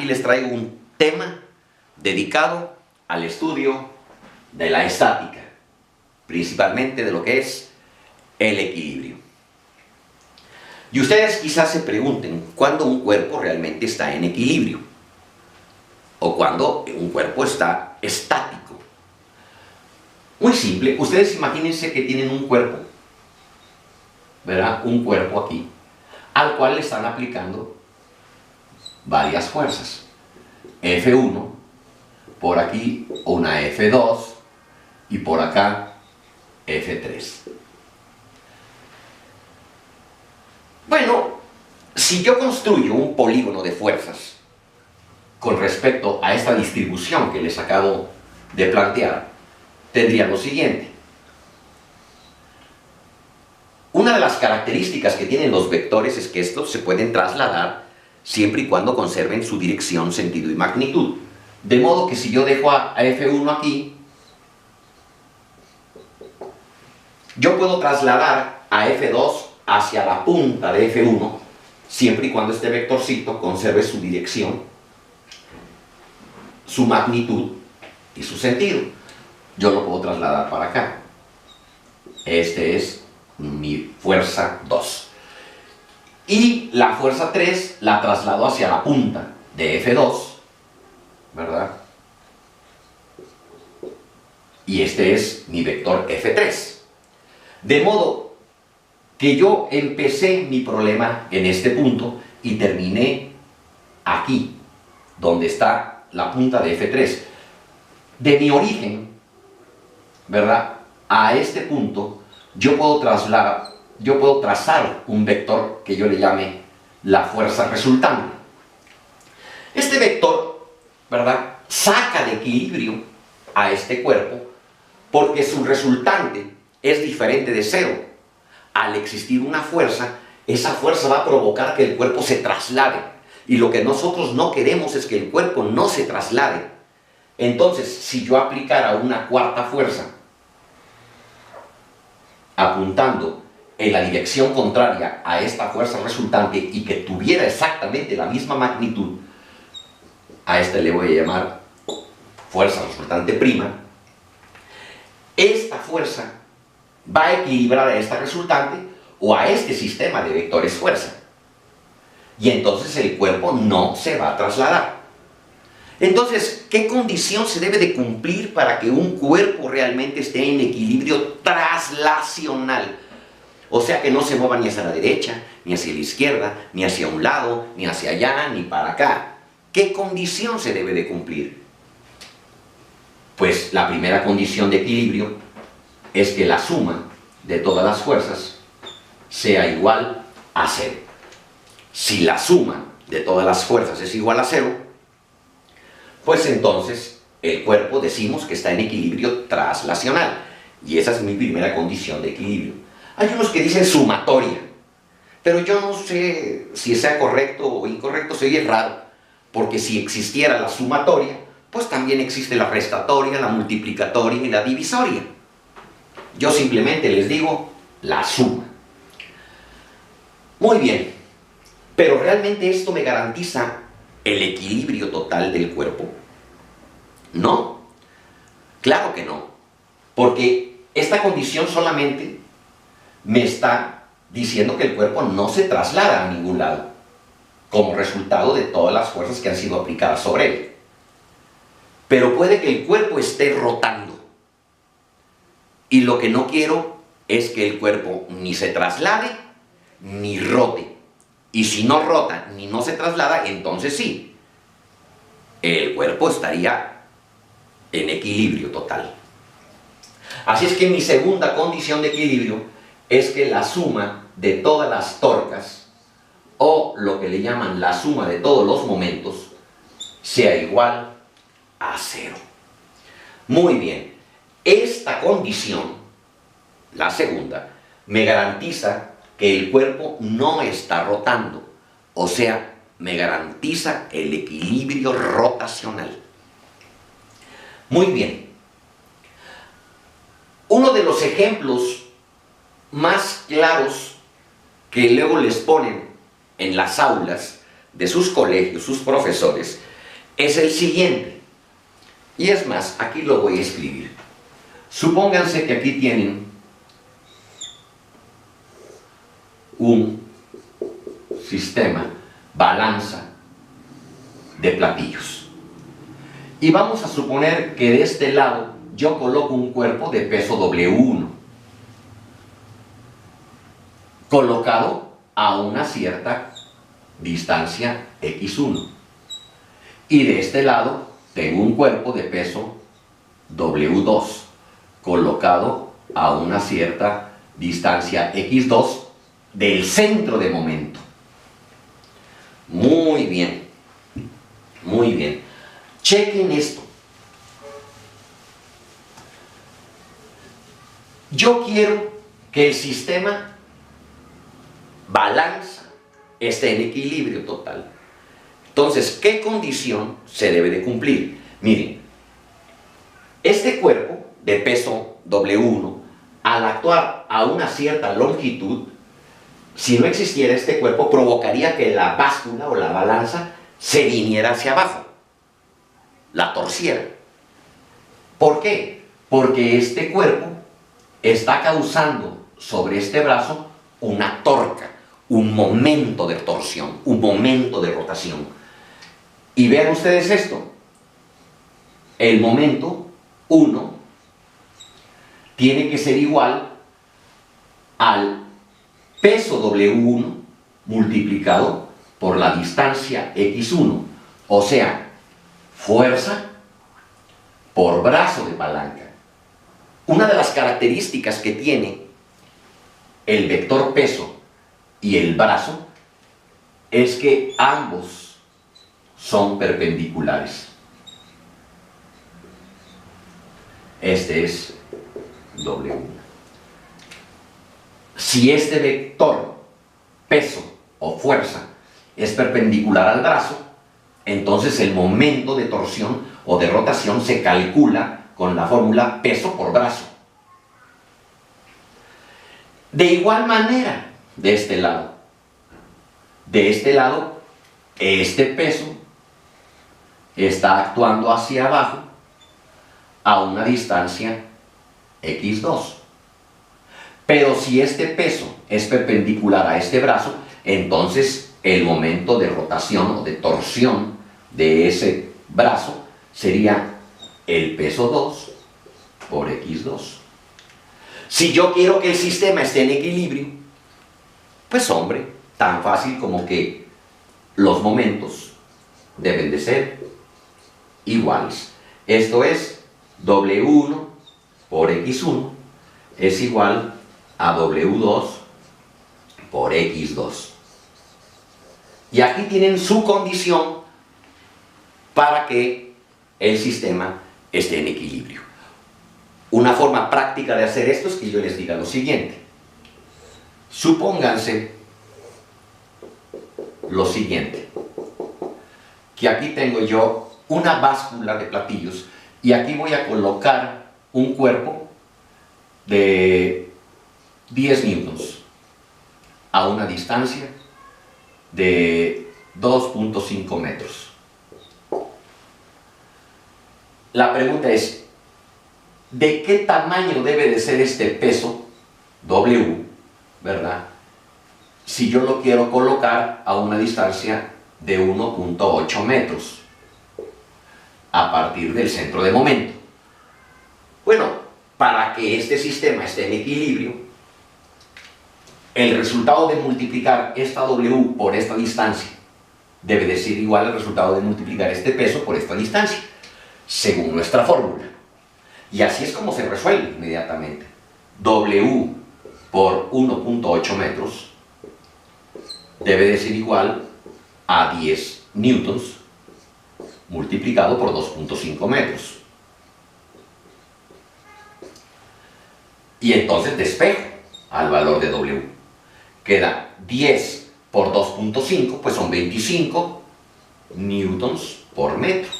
les traigo un tema dedicado al estudio de la estática, principalmente de lo que es el equilibrio. Y ustedes quizás se pregunten cuándo un cuerpo realmente está en equilibrio o cuándo un cuerpo está estático. Muy simple, ustedes imagínense que tienen un cuerpo, ¿verdad? Un cuerpo aquí, al cual le están aplicando varias fuerzas. F1, por aquí una F2 y por acá F3. Bueno, si yo construyo un polígono de fuerzas con respecto a esta distribución que les acabo de plantear, tendría lo siguiente. Una de las características que tienen los vectores es que estos se pueden trasladar siempre y cuando conserven su dirección, sentido y magnitud. De modo que si yo dejo a F1 aquí, yo puedo trasladar a F2 hacia la punta de F1, siempre y cuando este vectorcito conserve su dirección, su magnitud y su sentido. Yo lo puedo trasladar para acá. Este es mi fuerza 2. Y la fuerza 3 la traslado hacia la punta de F2, ¿verdad? Y este es mi vector F3. De modo que yo empecé mi problema en este punto y terminé aquí, donde está la punta de F3. De mi origen, ¿verdad?, a este punto, yo puedo trazar un vector que yo le llame la fuerza resultante. Este vector, ¿verdad?, saca de equilibrio a este cuerpo porque su resultante es diferente de cero. Al existir una fuerza, esa fuerza va a provocar que el cuerpo se traslade. Y lo que nosotros no queremos es que el cuerpo no se traslade. Entonces, si yo aplicara una cuarta fuerza apuntando en la dirección contraria a esta fuerza resultante y que tuviera exactamente la misma magnitud, a este le voy a llamar fuerza resultante prima, esta fuerza va a equilibrar a esta resultante o a este sistema de vectores fuerza. Y entonces el cuerpo no se va a trasladar. Entonces, ¿qué condición se debe de cumplir para que un cuerpo realmente esté en equilibrio traslacional? O sea, que no se mueva ni hacia la derecha, ni hacia la izquierda, ni hacia un lado, ni hacia allá, ni para acá. ¿Qué condición se debe de cumplir? Pues la primera condición de equilibrio es que la suma de todas las fuerzas sea igual a 0. Si la suma de todas las fuerzas es igual a 0, pues entonces el cuerpo decimos que está en equilibrio traslacional. Y esa es mi primera condición de equilibrio. Hay unos que dicen sumatoria, pero yo no sé si sea correcto o incorrecto, sería raro, porque si existiera la sumatoria, pues también existe la restatoria, la multiplicatoria y la divisoria. Yo simplemente les digo la suma. Muy bien, pero ¿realmente esto me garantiza el equilibrio total del cuerpo? No, claro que no, porque esta condición solamente me está diciendo que el cuerpo no se traslada a ningún lado, como resultado de todas las fuerzas que han sido aplicadas sobre él. Pero puede que el cuerpo esté rotando, y lo que no quiero es que el cuerpo ni se traslade ni rote. Y si no rota ni no se traslada, entonces sí, el cuerpo estaría en equilibrio total. Así es que mi segunda condición de equilibrio es que la suma de todas las torcas, o lo que le llaman la suma de todos los momentos, sea igual a 0. Muy bien, esta condición, la segunda, me garantiza que el cuerpo no está rotando, o sea, me garantiza el equilibrio rotacional. Muy bien. Uno de los ejemplos más claros que luego les ponen en las aulas de sus colegios, sus profesores, es el siguiente. Y es más, aquí lo voy a escribir. Supónganse que aquí tienen un sistema balanza de platillos. Y vamos a suponer que de este lado yo coloco un cuerpo de peso W1, colocado a una cierta distancia X1. Y de este lado tengo un cuerpo de peso W2, colocado a una cierta distancia X2 del centro de momento. Muy bien, muy bien. Chequen esto. Yo quiero que el sistema balanza esté en equilibrio total. Entonces, ¿qué condición se debe de cumplir? Miren, este cuerpo de peso W1, al actuar a una cierta longitud, si no existiera este cuerpo, provocaría que la báscula o la balanza se viniera hacia abajo, la torciera. ¿Por qué? Porque este cuerpo está causando sobre este brazo una torca, un momento de torsión, un momento de rotación. Y vean ustedes esto, el momento 1 tiene que ser igual al peso W1 multiplicado por la distancia X1, o sea, fuerza por brazo de palanca. Una de las características que tiene el vector peso y el brazo es que ambos son perpendiculares. Este es W1. Si este vector, peso o fuerza, es perpendicular al brazo, entonces el momento de torsión o de rotación se calcula con la fórmula peso por brazo. De igual manera, de este lado, este peso está actuando hacia abajo a una distancia X2. Pero si este peso es perpendicular a este brazo, entonces el momento de rotación o de torsión de ese brazo sería el peso 2 por X2. Si yo quiero que el sistema esté en equilibrio, pues hombre, tan fácil como que los momentos deben de ser iguales. Esto es W1 por X1 es igual a W2 por X2. Y aquí tienen su condición para que el sistema esté en equilibrio. Una forma práctica de hacer esto es que yo les diga lo siguiente. Supónganse lo siguiente, que aquí tengo yo una báscula de platillos y aquí voy a colocar un cuerpo de 10 newtons a una distancia de 2.5 metros. La pregunta es, ¿de qué tamaño debe de ser este peso W, verdad? Si yo lo quiero colocar a una distancia de 1.8 metros a partir del centro de momento. Bueno, para que este sistema esté en equilibrio, el resultado de multiplicar esta W por esta distancia debe de ser igual al resultado de multiplicar este peso por esta distancia, según nuestra fórmula. Y así es como se resuelve inmediatamente. W por 1.8 metros debe de ser igual a 10 newtons multiplicado por 2.5 metros. Y entonces despejo al valor de W. Queda 10 por 2.5, pues son 25 newtons por metro.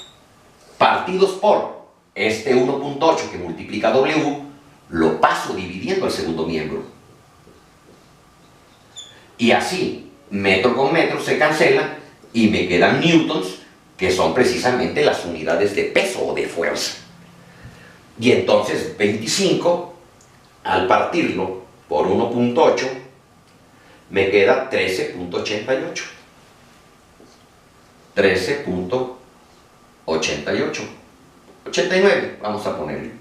Partidos por este 1.8 que multiplica W, lo paso dividiendo al segundo miembro. Y así, metro con metro se cancela y me quedan newtons que son precisamente las unidades de peso o de fuerza. Y entonces 25, al partirlo por 1.8, me queda 13.88. 13.88. 89, vamos a ponerle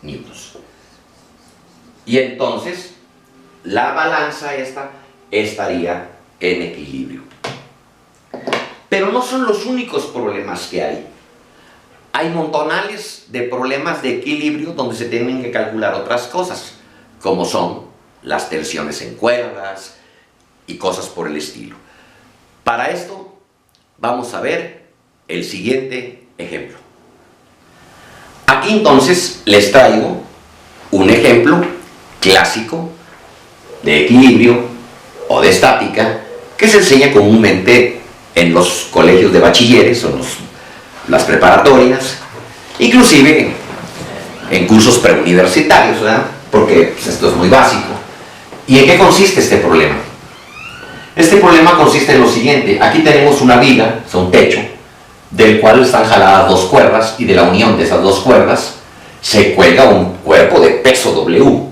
newtons. Y entonces la balanza esta estaría en equilibrio. Pero no son los únicos problemas que hay. Hay montonales de problemas de equilibrio donde se tienen que calcular otras cosas, como son las tensiones en cuerdas y cosas por el estilo. Para esto vamos a ver el siguiente ejemplo. Aquí entonces les traigo un ejemplo clásico de equilibrio o de estática que se enseña comúnmente en los colegios de bachilleres o las preparatorias, inclusive en cursos preuniversitarios, ¿verdad? Porque pues, esto es muy básico. ¿Y en qué consiste este problema? Este problema consiste en lo siguiente. Aquí tenemos una viga, o sea, un techo, del cual están jaladas dos cuerdas, y de la unión de esas dos cuerdas se cuelga un cuerpo de peso W.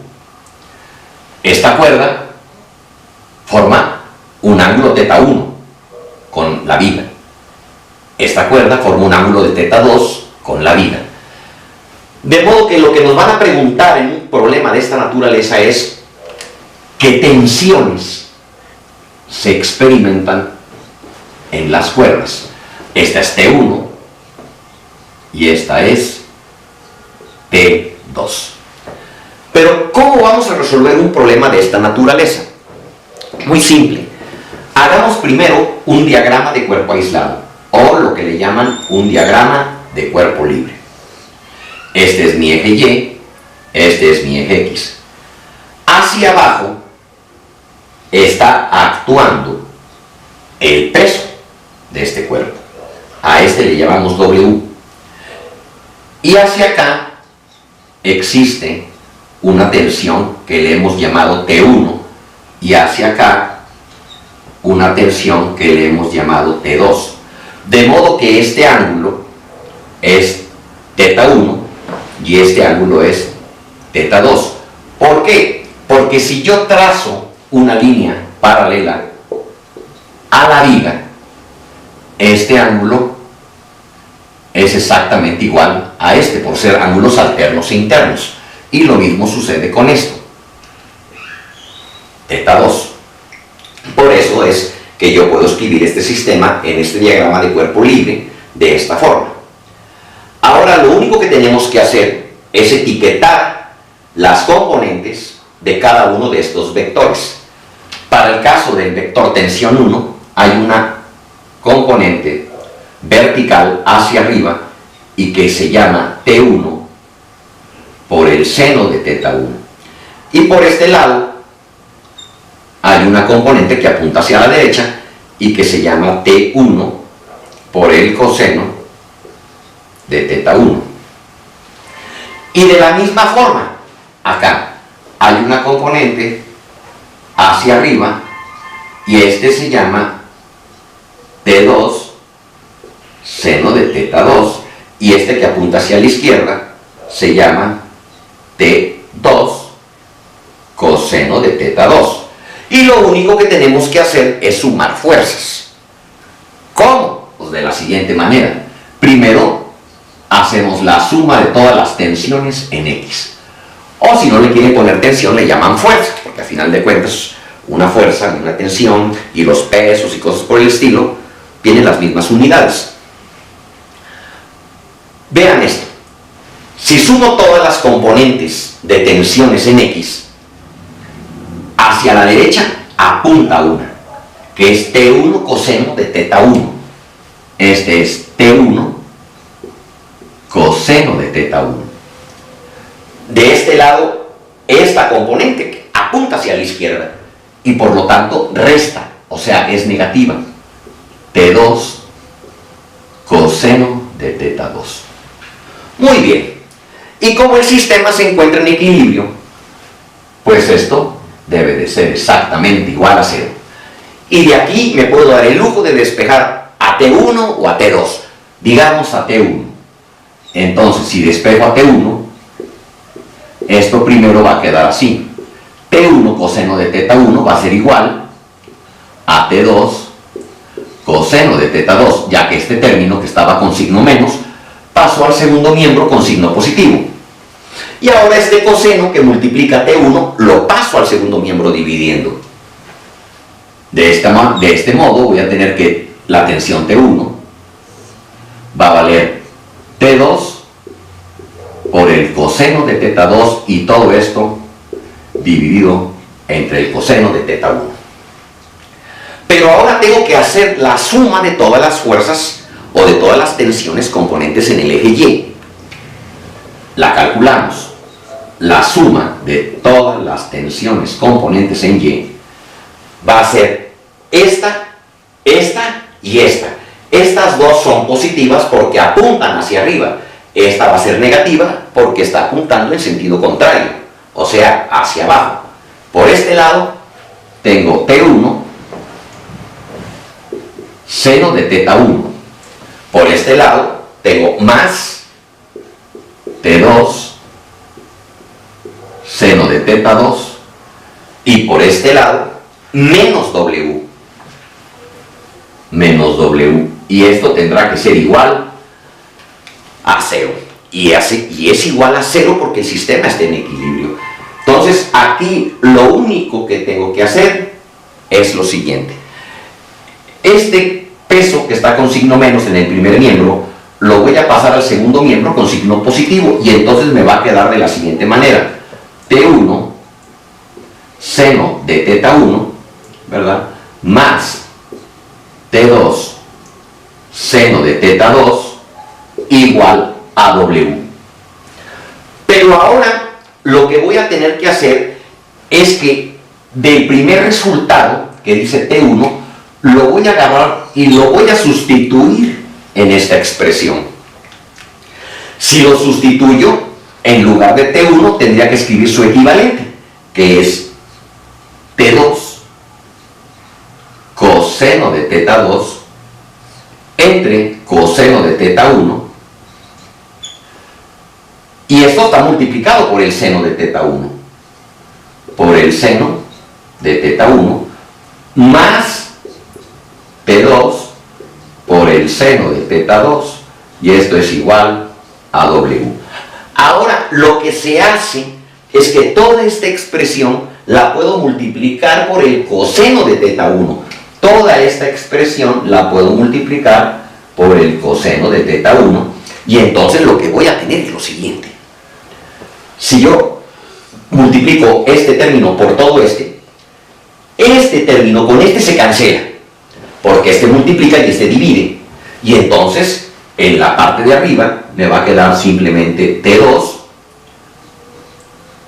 Esta cuerda forma un ángulo θ1 con la viga. Esta cuerda forma un ángulo de θ2 con la viga. De modo que lo que nos van a preguntar en un problema de esta naturaleza es qué tensiones se experimentan en las cuerdas. Esta es T1 y esta es T2. Pero ¿cómo vamos a resolver un problema de esta naturaleza? Muy simple. Hagamos primero un diagrama de cuerpo aislado, o lo que le llaman un diagrama de cuerpo libre. Este es mi eje Y, este es mi eje X. Hacia abajo está actuando el peso de este cuerpo. A este le llamamos W. Y hacia acá existe una tensión que le hemos llamado T1, y hacia acá una tensión que le hemos llamado T2. De modo que este ángulo es θ1 y este ángulo es θ2. ¿Por qué? Porque si yo trazo una línea paralela a la viga, este ángulo es exactamente igual a este, por ser ángulos alternos e internos. Y lo mismo sucede con esto, θ2. Por eso es que yo puedo escribir este sistema en este diagrama de cuerpo libre de esta forma. Ahora lo único que tenemos que hacer es etiquetar las componentes de cada uno de estos vectores. Para el caso del vector tensión 1 hay una componente vertical hacia arriba y que se llama T1 por el seno de θ1. Y por este lado hay una componente que apunta hacia la derecha y que se llama T1 por el coseno de θ1. Y de la misma forma, acá hay una componente hacia arriba y este se llama T2 seno de θ2, y este que apunta hacia la izquierda se llama T2 coseno de θ2. Y lo único que tenemos que hacer es sumar fuerzas. ¿Cómo? Pues de la siguiente manera. Primero hacemos la suma de todas las tensiones en X. O si no le quieren poner tensión, le llaman fuerza, porque al final de cuentas una fuerza, una tensión y los pesos y cosas por el estilo tienen las mismas unidades. Vean esto. Si sumo todas las componentes de tensiones en X, hacia la derecha apunta una, que es T1 coseno de θ1. Este es T1 coseno de θ1. De este lado, esta componente apunta hacia la izquierda y por lo tanto resta, o sea, es negativa. T2 coseno de θ2. Muy bien. Y como el sistema se encuentra en equilibrio, pues esto debe de ser exactamente igual a 0. Y de aquí me puedo dar el lujo de despejar a a T1 o a T2. Digamos a T1. Entonces, si despejo a T1, esto primero va a quedar así. T1 coseno de teta 1 va a ser igual a T2 coseno de teta 2, ya que este término que estaba con signo menos pasó al segundo miembro con signo positivo. Y ahora este coseno que multiplica T1 lo paso al segundo miembro dividiendo. De este modo voy a tener que la tensión T1 va a valer T2 por el coseno de teta 2 y todo esto dividido entre el coseno de teta 1. Pero ahora tengo que hacer la suma de todas las fuerzas o de todas las tensiones componentes en el eje Y. La calculamos. La suma de todas las tensiones componentes en Y va a ser esta, esta y esta. Estas dos son positivas porque apuntan hacia arriba. Esta va a ser negativa porque está apuntando en sentido contrario, o sea, hacia abajo. Por este lado tengo T1 seno de teta 1. Por este lado tengo más T2 seno de teta 2 y por este lado menos W. Menos W. Y esto tendrá que ser igual a 0. Y es igual a 0 porque el sistema está en equilibrio. Entonces aquí lo único que tengo que hacer es lo siguiente. Este peso que está con signo menos en el primer miembro lo voy a pasar al segundo miembro con signo positivo y entonces me va a quedar de la siguiente manera. T1 seno de teta 1, ¿verdad? Más T2 seno de teta 2 igual a W. Pero ahora lo que voy a tener que hacer es que del primer resultado que dice T1 lo voy a agarrar y lo voy a sustituir en esta expresión. Si lo sustituyo, en lugar de T1 tendría que escribir su equivalente, que es T2 coseno de teta 2 entre coseno de teta 1, y esto está multiplicado por el seno de teta 1, por el seno de teta 1, más T2 por el seno de teta 2, y esto es igual a W. Ahora lo que se hace es que toda esta expresión la puedo multiplicar por el coseno de teta 1. Toda esta expresión la puedo multiplicar por el coseno de teta 1 y entonces lo que voy a tener es lo siguiente. Si yo multiplico este término por todo este término con este se cancela porque este multiplica y este divide y entonces en la parte de arriba me va a quedar simplemente T2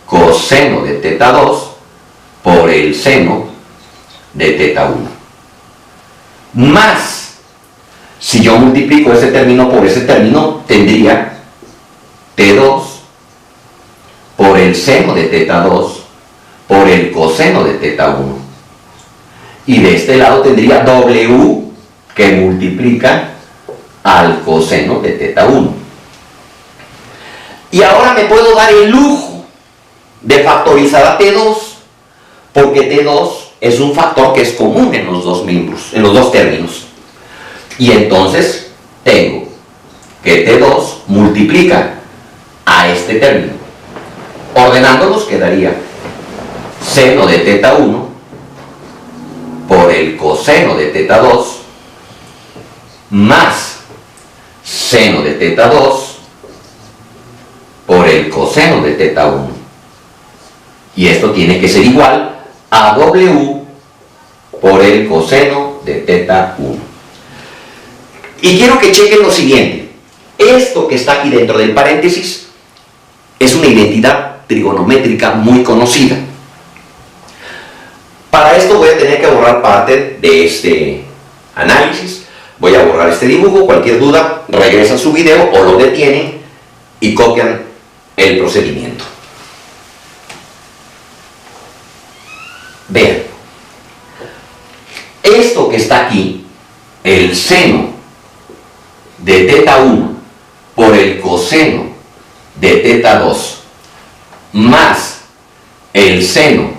coseno de teta 2 por el seno de teta 1. Más, si yo multiplico ese término por ese término, tendría T2 por el seno de teta 2 por el coseno de teta 1. Y de este lado tendría W que multiplica al coseno de teta 1. Y ahora me puedo dar el lujo de factorizar a T2, porque T2 es un factor que es común en los dos miembros, en los dos términos. Y entonces tengo que T2 multiplica a este término. Ordenándolos quedaría seno de teta 1 por el coseno de teta 2 más seno de teta 2 por el coseno de teta 1. Y esto tiene que ser igual a W por el coseno de teta 1. Y quiero que chequen lo siguiente. Esto que está aquí dentro del paréntesis es una identidad trigonométrica muy conocida. Para esto voy a tener que borrar parte de este análisis. Voy a borrar este dibujo. Cualquier duda, regresan su video o lo detienen y copian el procedimiento. Vean, esto que está aquí, el seno de teta 1 por el coseno de teta 2 más el seno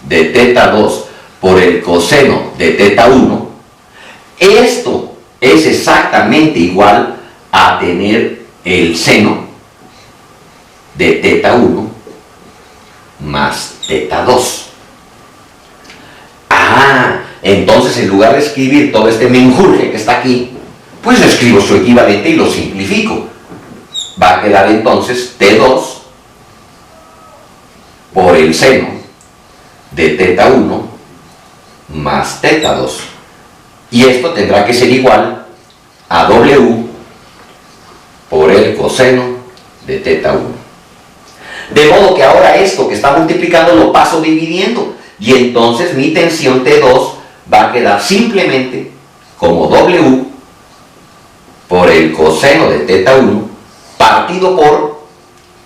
de teta 2 por el coseno de teta 1, esto es exactamente igual a tener el seno de teta 1 más teta 2. Entonces en lugar de escribir todo este menjurje que está aquí, pues escribo su equivalente y lo simplifico. Va a quedar entonces T2 por el seno de teta 1 más teta 2. Y esto tendrá que ser igual a W por el coseno de teta 1. De modo que ahora esto que está multiplicando lo paso dividiendo. Y entonces mi tensión T2 va a quedar simplemente como W por el coseno de teta 1 partido por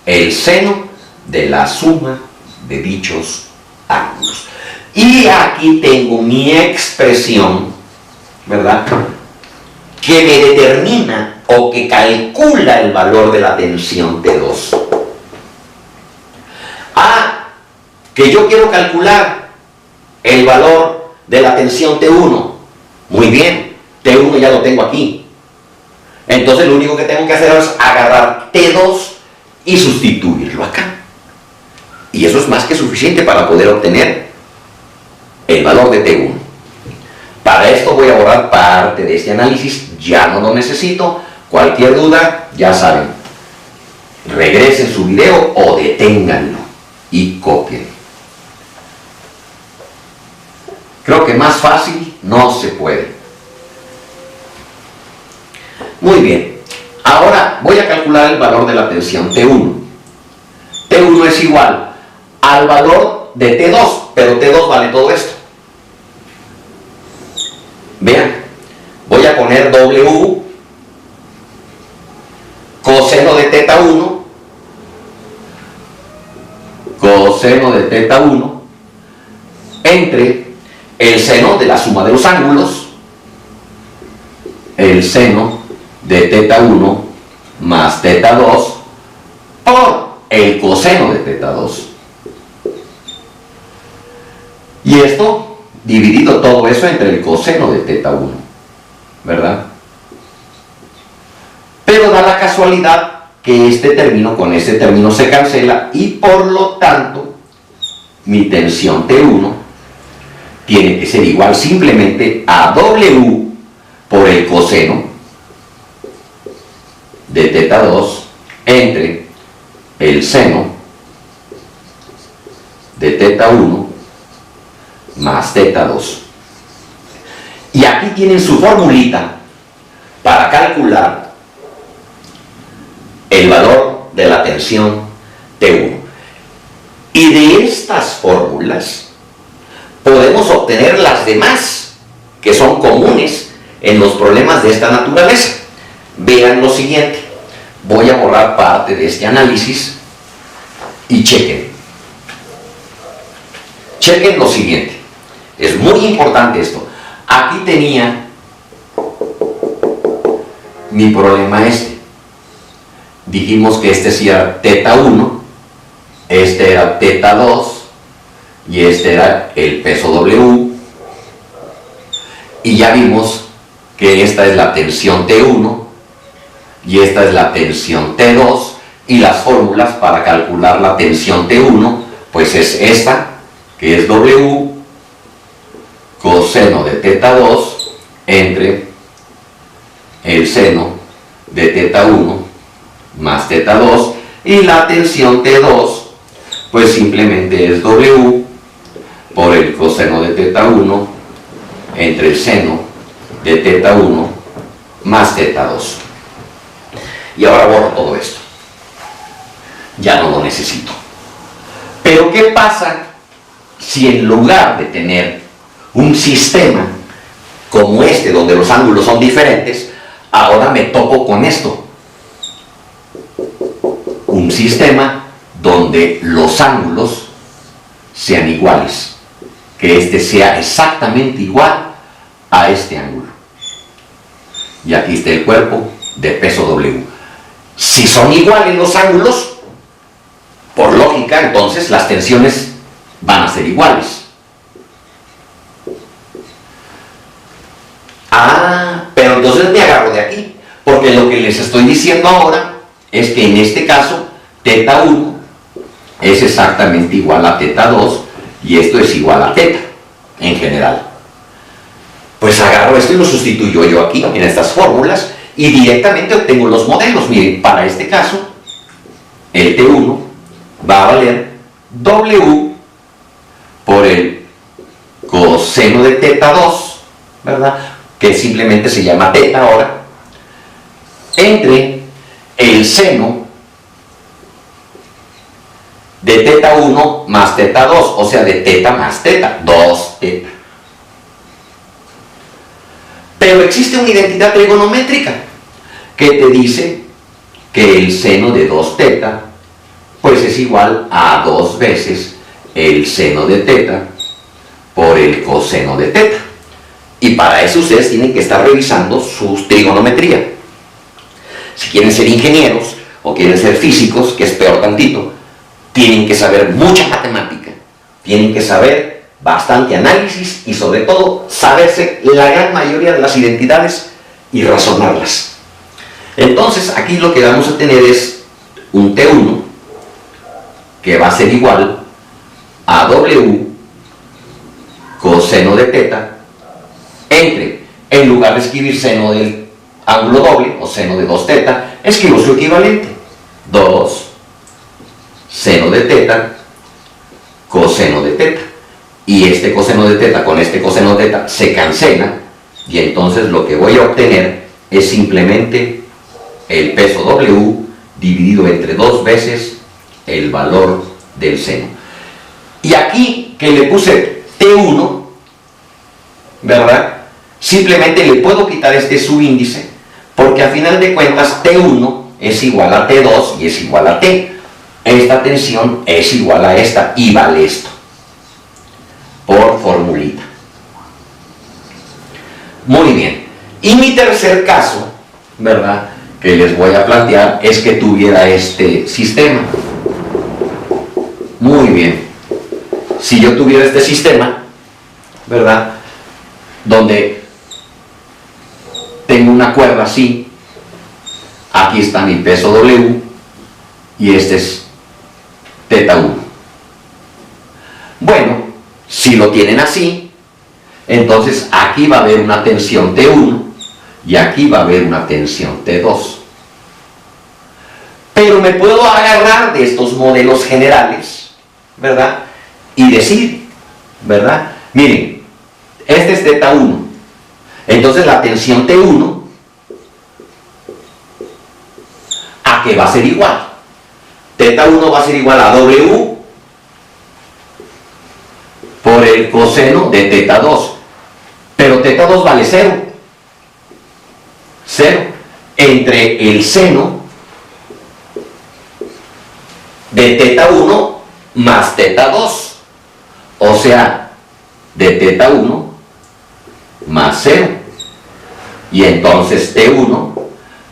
el seno de la suma de dichos ángulos. Y aquí tengo mi expresión, ¿verdad?, que me determina o que calcula el valor de la tensión T2. Que yo quiero calcular el valor de la tensión T1. Muy bien, T1 ya lo tengo aquí. Entonces lo único que tengo que hacer es agarrar T2 y sustituirlo acá. Y eso es más que suficiente para poder obtener el valor de T1. Para esto voy a borrar parte de este análisis, ya no lo necesito. Cualquier duda, ya saben, regresen su video o deténganlo y copien. Creo que más fácil no se puede. Muy bien, ahora voy a calcular el valor de la tensión T1. T1 es igual al valor de T2, pero T2 vale todo esto. Vean, voy a poner W coseno de teta 1, coseno de teta 1, entre el seno de la suma de los ángulos, el seno de teta 1 más teta 2 por el coseno de teta 2. Y esto, dividido todo eso entre el coseno de teta 1, ¿verdad? Pero da la casualidad que este término con este término se cancela y por lo tanto mi tensión T1 tiene que ser igual simplemente a W por el coseno de teta 2 entre el seno de teta 1 más teta 2. Y aquí tienen su formulita para calcular el valor de la tensión T1. Y de estas fórmulas podemos obtener las demás que son comunes en los problemas de esta naturaleza. Vean lo siguiente. Voy a borrar parte de este análisis y chequen. Chequen lo siguiente. Es muy importante esto. Aquí tenía mi problema este. Dijimos que este sí era teta 1, este era teta 2 y este era el peso W. Y ya vimos que esta es la tensión T1 y esta es la tensión T2 y las fórmulas para calcular la tensión T1 pues es esta, que es W coseno de teta 2 entre el seno de teta 1 más teta 2 y la tensión T2 pues simplemente es W por el coseno de teta 1 entre el seno de teta 1 más teta 2. Y ahora borro todo esto. Ya no lo necesito. Pero ¿qué pasa si en lugar de tener un sistema como este, donde los ángulos son diferentes, ahora me topo con esto? Un sistema donde los ángulos sean iguales, que este sea exactamente igual a este ángulo. Y aquí está el cuerpo de peso W. Si son iguales los ángulos, por lógica, entonces las tensiones van a ser iguales. Pero entonces me agarro de aquí, porque lo que les estoy diciendo ahora es que en este caso teta 1 es exactamente igual a teta 2 y esto es igual a teta en general. Pues agarro esto y lo sustituyo yo aquí en estas fórmulas y directamente obtengo los modelos. Miren, para este caso el T1 va a valer W por el coseno de teta 2, ¿verdad?, que simplemente se llama teta ahora, entre el seno de teta 1 más teta 2, o sea, de teta más teta, 2 teta. Pero existe una identidad trigonométrica que te dice que el seno de 2 teta pues es igual a 2 veces el seno de teta por el coseno de teta. Y para eso ustedes tienen que estar revisando su trigonometría. Si quieren ser ingenieros o quieren ser físicos, que es peor tantito, tienen que saber mucha matemática, tienen que saber bastante análisis y sobre todo saberse la gran mayoría de las identidades y razonarlas. Entonces aquí lo que vamos a tener es un T1 que va a ser igual a W coseno de teta entre, en lugar de escribir seno del ángulo doble o seno de 2 teta, escribo su equivalente, 2 seno de teta coseno de teta, y este coseno de teta con este coseno de teta se cancela y entonces lo que voy a obtener es simplemente el peso W dividido entre 2 veces el valor del seno. Y aquí que le puse T1, ¿verdad?, simplemente le puedo quitar este subíndice porque a final de cuentas T1 es igual a T2 y es igual a T. Esta tensión es igual a esta y vale esto por formulita. Muy bien. Y mi tercer caso, ¿verdad?, que les voy a plantear es que tuviera este sistema. Muy bien. Si yo tuviera este sistema, ¿verdad?, donde tengo una cuerda así, aquí está mi peso W y este es teta 1. Bueno, si lo tienen así, entonces aquí va a haber una tensión T1 y aquí va a haber una tensión T2. Pero me puedo agarrar de estos modelos generales, ¿verdad?, y decir, ¿verdad?, miren, este es teta 1, entonces la tensión T1 ¿a qué va a ser igual? Teta 1 va a ser igual a W por el coseno de teta 2, pero teta 2 vale 0, 0, entre el seno de teta 1 más teta 2, o sea, de teta 1 más 0, y entonces T1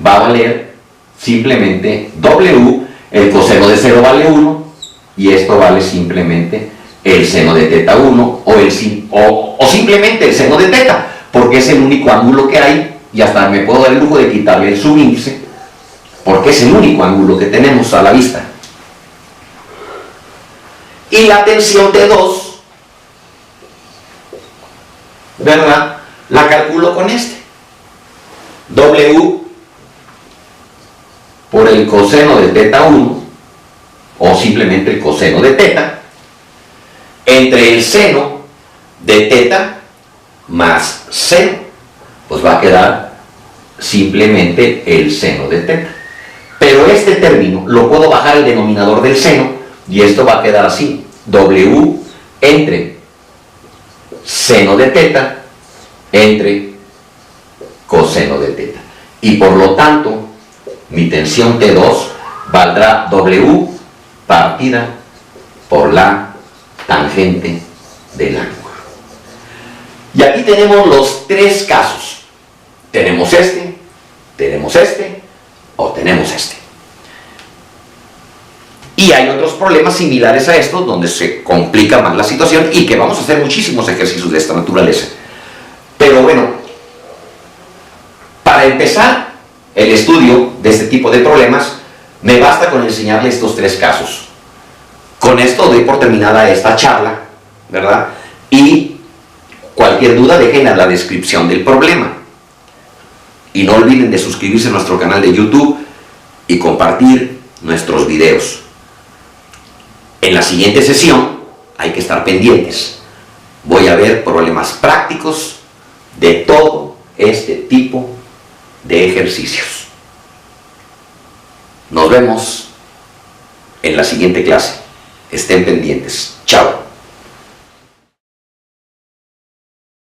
va a valer simplemente W, el coseno de 0 vale 1, y esto vale simplemente el seno de teta 1 o simplemente el seno de teta, porque es el único ángulo que hay, y hasta me puedo dar el lujo de quitarle el subíndice, porque es el único ángulo que tenemos a la vista. Y la tensión T2, ¿verdad?, la calculo con este. W por el coseno de teta 1, o simplemente el coseno de teta, entre el seno de teta más seno, pues va a quedar simplemente el seno de teta. Pero este término lo puedo bajar al denominador del seno, y esto va a quedar así, W entre seno de teta entre coseno de teta. Y por lo tanto, mi tensión T2 valdrá W partida por la tangente del ángulo. Y aquí tenemos los tres casos. Tenemos este, Tenemos este o tenemos este. Y hay otros problemas similares a estos donde se complica más la situación y que vamos a hacer muchísimos ejercicios de esta naturaleza. Pero bueno, para empezar el estudio de este tipo de problemas, me basta con enseñarle estos 3 casos. Con esto doy por terminada esta charla, ¿verdad? Y cualquier duda dejen en la descripción del problema. Y no olviden de suscribirse a nuestro canal de YouTube y compartir nuestros videos. En la siguiente sesión hay que estar pendientes. Voy a ver problemas prácticos de todo este tipo de ejercicios. Nos vemos en la siguiente clase. Estén pendientes. Chao.